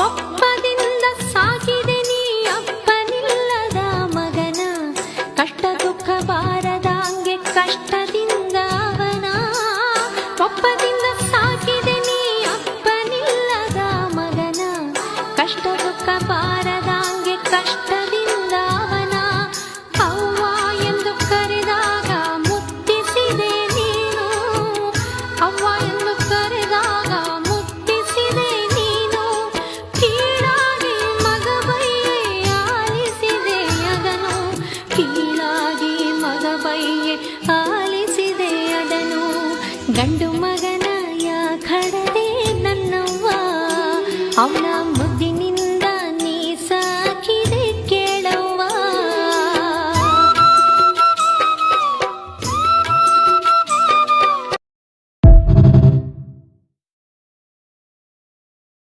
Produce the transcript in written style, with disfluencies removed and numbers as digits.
ಒಪ್ಪದಿಂದ ಸಾಕಿದೆ ನೀ ಅಪ್ಪನಿಲ್ಲದ ಮಗನ, ಕಷ್ಟ ದುಃಖ ಬಾರದಂಗೆ ಕಷ್ಟದಿಂದ ಅವನ. ಒಪ್ಪದಿಂದ ಸಾಕಿದೆ ನೀ ಅಪ್ಪನಿಲ್ಲದ ಮಗನ, ಕಷ್ಟ ದುಃಖ ಬಾರದಂಗೆ ಕಷ್ಟದಿಂದ ಅವನ. ಅವ್ವ ಎಂದು ಕರೆದಾಗ ಮುತ್ತಿಸಿದೆ ನೀನು, ಅವ್ವ ಎಂದು ಕರೆದಾಗ ಮುತ್ತಿಸಿದೆ ನೀನು. ಕೀಳಾಗಿ ಮಗ ಬಯ್ಯೆ ಆಲಿಸಿದೆ ಅದನು, ಕೀಳಾಗಿ ಮಗ ಬಯ್ಯೆ ಆಲಿಸಿದೆ ಅದನು. ಗಂಡು ಮಗನ ಯಾಕಡದೆ ನನ್ನವ್ವ, ಅವನ